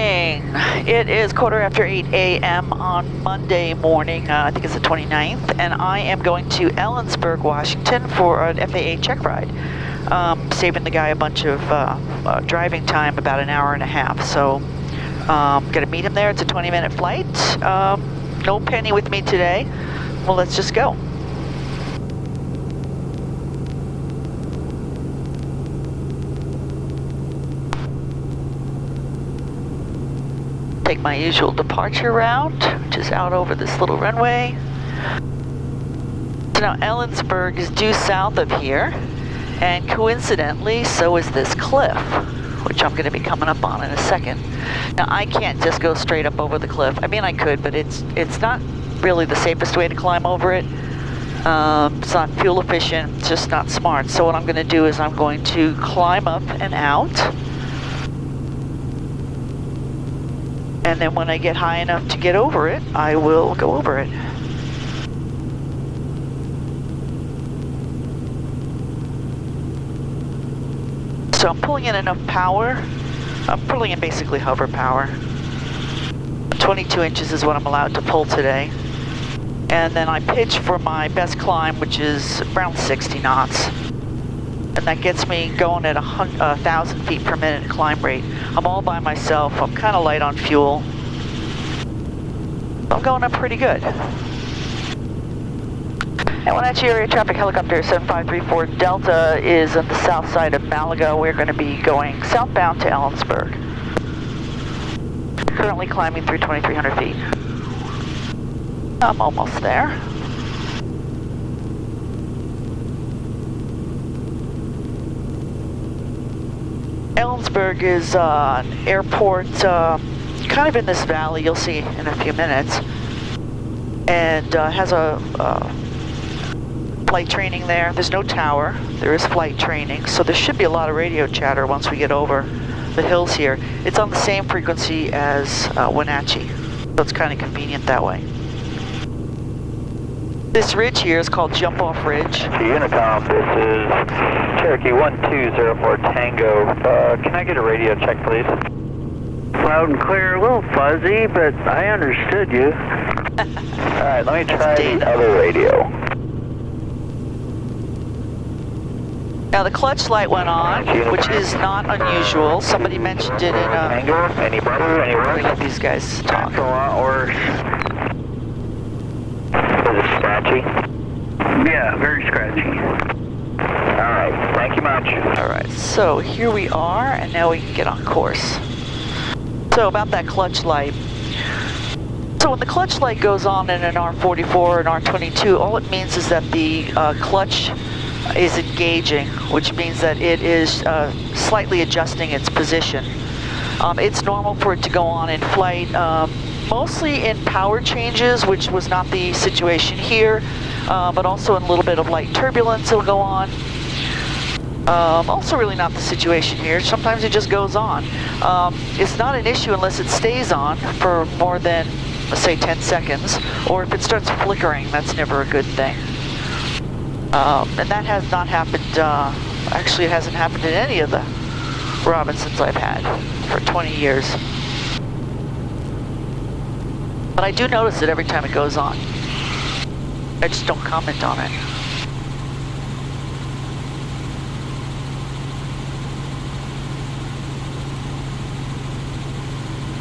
morning. It is 8:15 a.m. on Monday morning, I think it's the 29th, and I am going to Ellensburg, Washington for an FAA check ride. Saving the guy a bunch of driving time, about an hour and a half. So gonna meet him there. It's a 20-minute flight. No Penny with me today. Well, let's just go. Take my usual departure route, which is out over this little runway. So now Ellensburg is due south of here, and coincidentally, so is this cliff, which I'm going to be coming up on in a second. Now, I can't just go straight up over the cliff. I mean, I could, but it's not really the safest way to climb over it. It's not fuel efficient, it's just not smart. So what I'm going to do is I'm going to climb up and out. And then when I get high enough to get over it, I will go over it. So I'm pulling in enough power. I'm pulling in basically hover power. 22 inches is what I'm allowed to pull today. And then I pitch for my best climb, which is around 60 knots. And that gets me going at 1,000 feet per minute climb rate. I'm all by myself. I'm kind of light on fuel. I'm going up pretty good. And Wenatchee area traffic helicopter 7534 Delta is on the south side of Malaga. We're going to be going southbound to Ellensburg. Currently climbing through 2,300 feet. I'm almost there. Ellensburg is an airport kind of in this valley, you'll see in a few minutes, and has a flight training there. There's no tower, there is flight training, so there should be a lot of radio chatter once we get over the hills here. It's on the same frequency as Wenatchee, so it's kind of convenient that way. This ridge here is called Jump Off Ridge. Unicom, this is Cherokee 1204 Tango. Can I get a radio check, please? Loud and clear, a little fuzzy, but I understood you. Alright, let me try the other radio. Now the clutch light went on, which is not unusual. Somebody mentioned it in a... Tango, any better, any worse? Let these guys talk. That's a lot worse. Is it scratchy? Yeah, very scratchy. Alright, thank you much. Alright, so here we are, and now we can get on course. So about that clutch light. So when the clutch light goes on in an R44 or an R22, all it means is that the clutch is engaging, which means that it is slightly adjusting its position. It's normal for it to go on in flight, mostly in power changes, which was not the situation here, but also in a little bit of light turbulence it'll go on. Also really not the situation here. Sometimes it just goes on. It's not an issue unless it stays on for more than, let's say, 10 seconds, or if it starts flickering, that's never a good thing. And that has not happened, actually it hasn't happened in any of the Robinsons I've had for 20 years. But I do notice it every time it goes on. I just don't comment on it.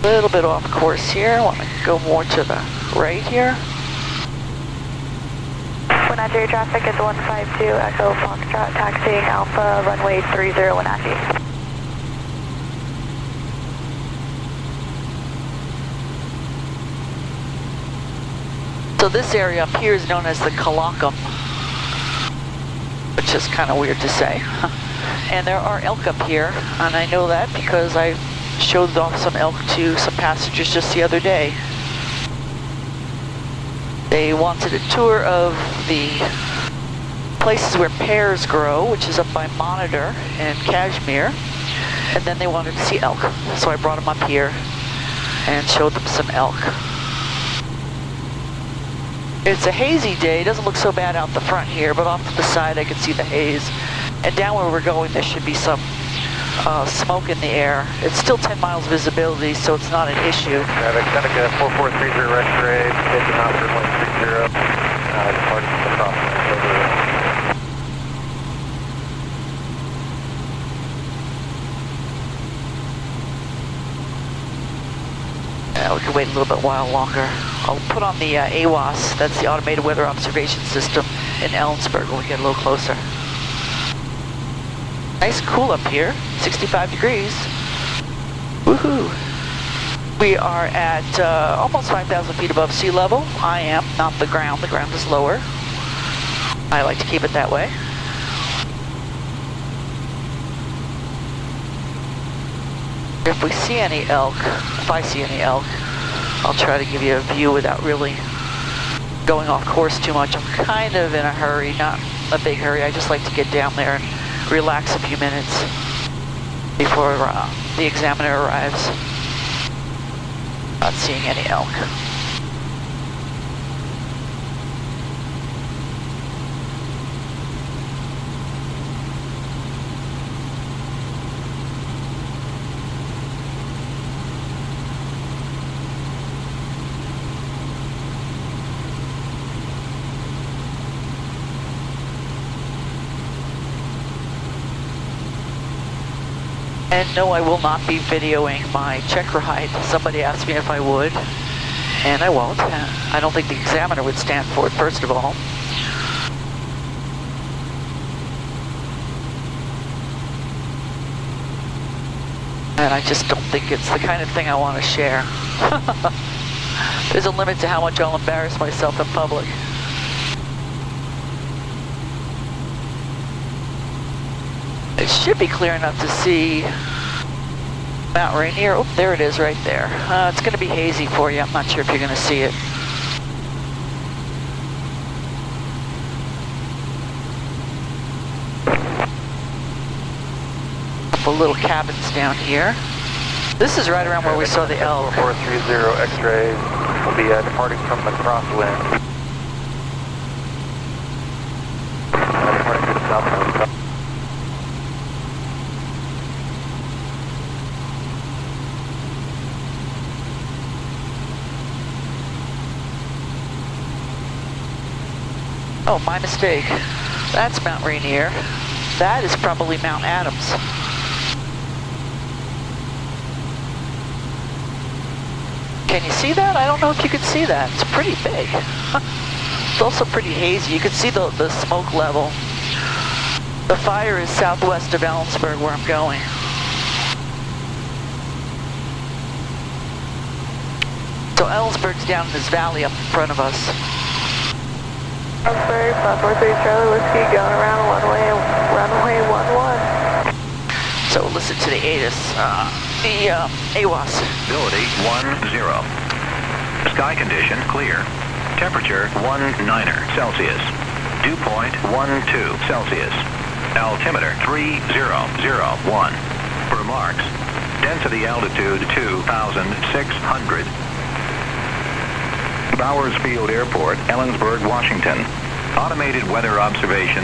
A little bit off course here. I want to go more to the right here. Wenatchee traffic is 152 Echo Foxtrot taxiing Alpha runway 30 Wenatchee. So this area up here is known as the Kalakam, which is kind of weird to say. And there are elk up here, and I know that because I showed off some elk to some passengers just the other day. They wanted a tour of the places where pears grow, which is up by Monitor and Kashmir, and then they wanted to see elk. So I brought them up here and showed them some elk. It's a hazy day. It doesn't look so bad out the front here, but off to the side I can see the haze. And down where we're going, there should be some smoke in the air. It's still 10 miles visibility, so it's not an issue. Traffic, Seneca 4430 X-ray, taking off for 130, departing from the crosswind over. We can wait a little bit while longer. I'll put on the AWOS, that's the Automated Weather Observation System in Ellensburg when we get a little closer. Nice cool up here, 65 degrees. Woohoo! We are at almost 5,000 feet above sea level. I am, not the ground is lower. I like to keep it that way. If we see any elk, if I see any elk, I'll try to give you a view without really going off course too much. I'm kind of in a hurry, not a big hurry. I just like to get down there and relax a few minutes before the examiner arrives. Not seeing any elk. And no, I will not be videoing my check ride. Somebody asked me if I would, and I won't. I don't think the examiner would stand for it, first of all. And I just don't think it's the kind of thing I want to share. There's a limit to how much I'll embarrass myself in public. It should be clear enough to see Mount Rainier. Oh, there it is right there. It's going to be hazy for you. I'm not sure if you're going to see it. Couple little cabins down here. This is right around where we saw the elk. 4430 X-ray will be departing from the crosswind. Departing to the south. Oh, my mistake. That's Mount Rainier. That is probably Mount Adams. Can you see that? I don't know if you can see that. It's pretty big. It's also pretty hazy. You can see the smoke level. The fire is southwest of Ellensburg where I'm going. So Ellensburg's down in this valley up in front of us. Ellensburg, 543 Charlie Whiskey, going around runway 11. So listen to the ATIS, the AWOS. Visibility 10. Sky condition clear. Temperature 19 Celsius. Dew point 12 Celsius. Altimeter 3001. Remarks. Density altitude 2,600. Bowers Field Airport, Ellensburg, Washington. Automated weather observation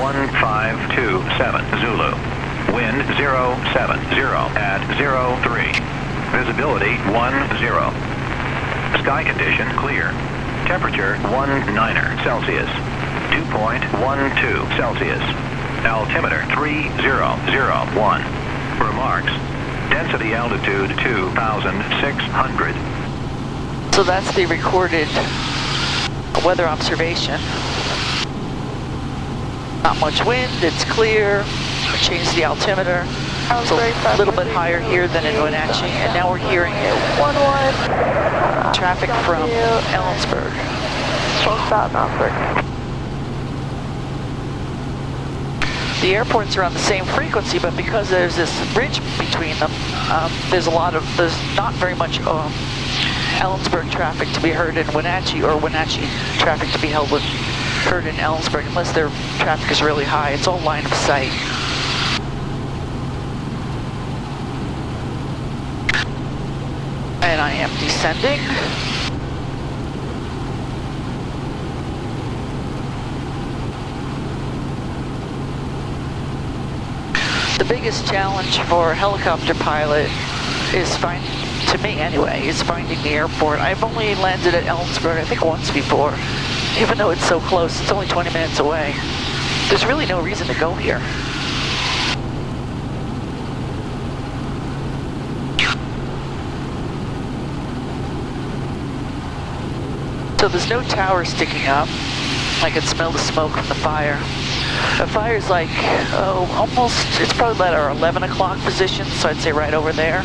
1527 Zulu. Wind 070 at 03. Visibility 10. Sky condition clear. Temperature 19 Celsius. Dew point 12 Celsius. Altimeter 3001. Remarks. Density altitude 2,600. So that's the recorded weather observation. Not much wind, it's clear. I changed the altimeter. It's a little bit higher here than in Wenatchee, and now we're hearing traffic from Ellensburg. The airports are on the same frequency, but because there's this ridge between them, there's not very much Ellensburg traffic to be heard in Wenatchee, or Wenatchee traffic to be heard in Ellensburg, unless their traffic is really high. It's all line of sight. And I am descending. The biggest challenge for a helicopter pilot is to me anyway, is finding the airport. I've only landed at Ellensburg, I think once before, even though it's so close, it's only 20 minutes away. There's really no reason to go here. So there's no tower sticking up. I can smell the smoke from the fire. The fire's like, it's probably about our 11 o'clock position, so I'd say right over there.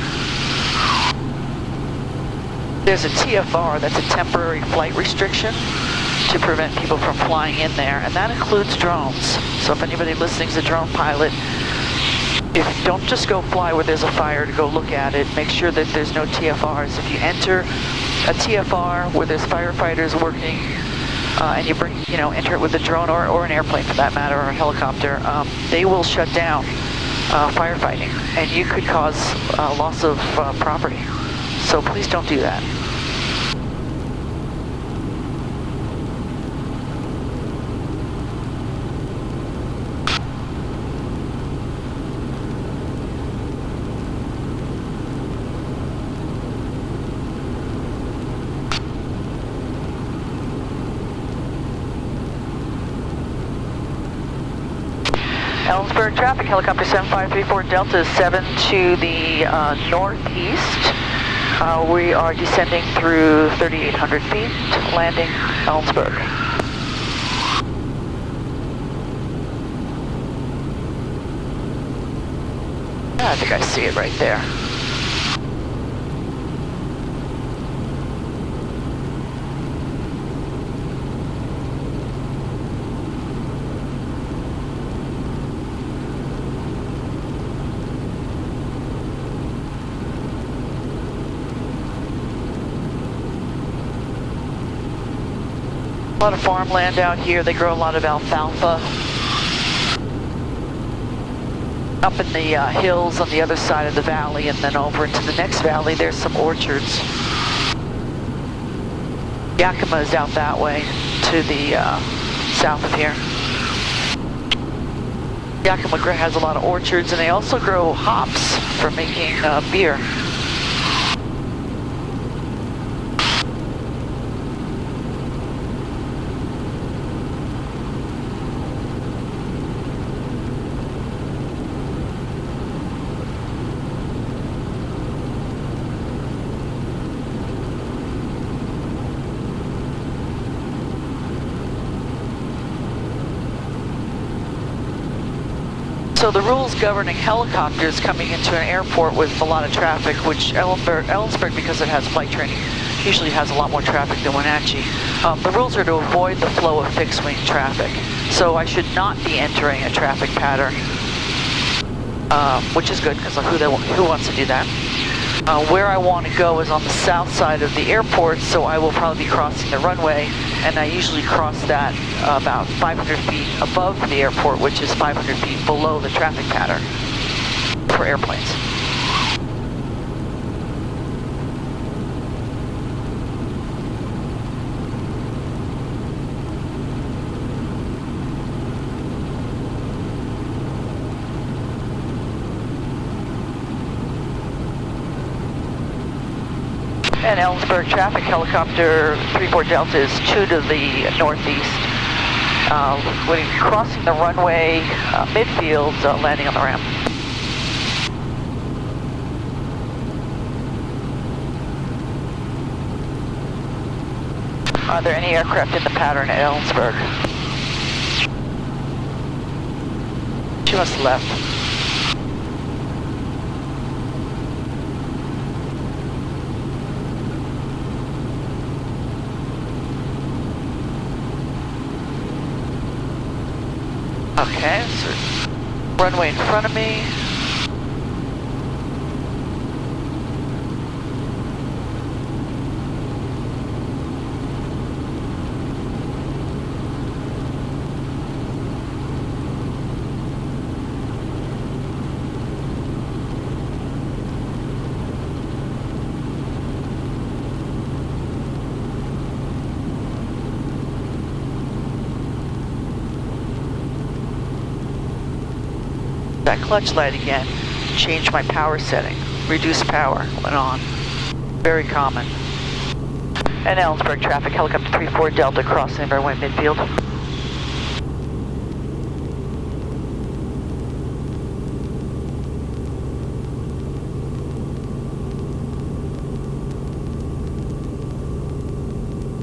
There's a TFR, that's a temporary flight restriction to prevent people from flying in there, and that includes drones. So if anybody listening is a drone pilot, don't just go fly where there's a fire to go look at it. Make sure that there's no TFRs. If you enter a TFR where there's firefighters working, and you enter it with a drone or an airplane for that matter, or a helicopter, they will shut down firefighting, and you could cause loss of property. So please don't do that. Ellensburg traffic, helicopter 7534 Delta 7 to the northeast. We are descending through 3,800 feet, landing Ellensburg. Yeah, I think I see it right there. A lot of farmland out here. They grow a lot of alfalfa. Up in the hills on the other side of the valley, and then over into the next valley, there's some orchards. Yakima is out that way to the south of here. Yakima has a lot of orchards, and they also grow hops for making beer. So the rules governing helicopters coming into an airport with a lot of traffic, which Ellensburg, because it has flight training, usually has a lot more traffic than Wenatchee. The rules are to avoid the flow of fixed-wing traffic. So I should not be entering a traffic pattern, which is good, because who wants to do that? Where I want to go is on the south side of the airport, so I will probably be crossing the runway, and I usually cross that about 500 feet above the airport, which is 500 feet below the traffic pattern for airplanes. And Ellensburg traffic, helicopter 34 Delta is 2 to the northeast. When crossing the runway, midfield, landing on the ramp. Are there any aircraft in the pattern at Ellensburg? She must have left. Okay, so runway in front of me. that clutch light again, changed my power setting. Reduced power went on. Very common. And Ellensburg traffic, helicopter 34 Delta crossing runway midfield.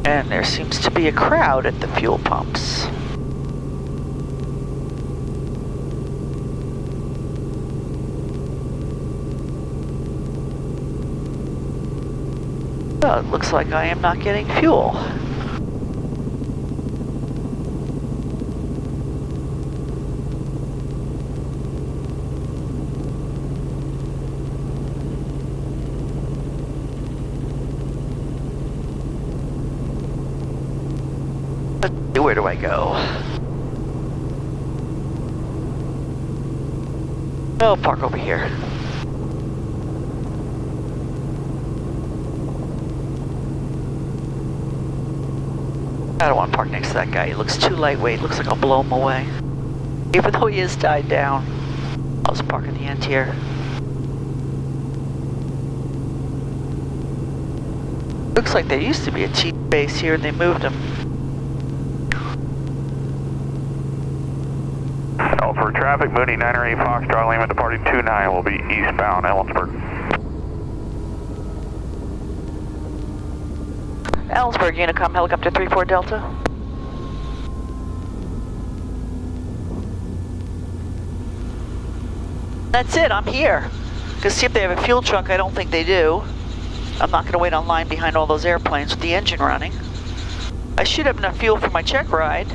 And there seems to be a crowd at the fuel pumps. Well, it looks like I am not getting fuel. Let's see, where do I go? Oh, park over here. I don't want to park next to that guy. He looks too lightweight. Looks like I'll blow him away. Even though he is tied down. I'll just park at the end here. Looks like there used to be a T base here and they moved him. For traffic, Mooney 908 Foxtrot, Lima departing 29 will be eastbound Ellensburg. Ellensburg, Unicom, helicopter 34 Delta. That's it, I'm here. Gonna see if they have a fuel truck. I don't think they do. I'm not gonna wait on line behind all those airplanes with the engine running. I should have enough fuel for my check ride.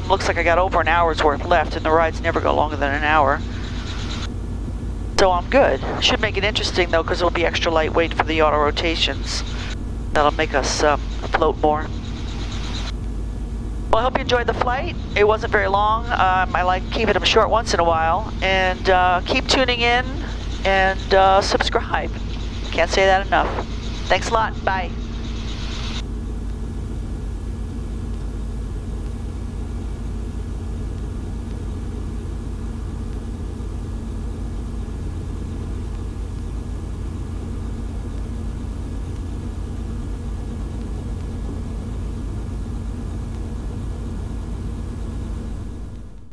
Looks like I got over an hour's worth left, and the rides never go longer than an hour. So I'm good. Should make it interesting though, because it'll be extra lightweight for the auto rotations. That'll make us float more. Well, I hope you enjoyed the flight. It wasn't very long. I like keeping them short once in a while. And keep tuning in and subscribe. Can't say that enough. Thanks a lot. Bye.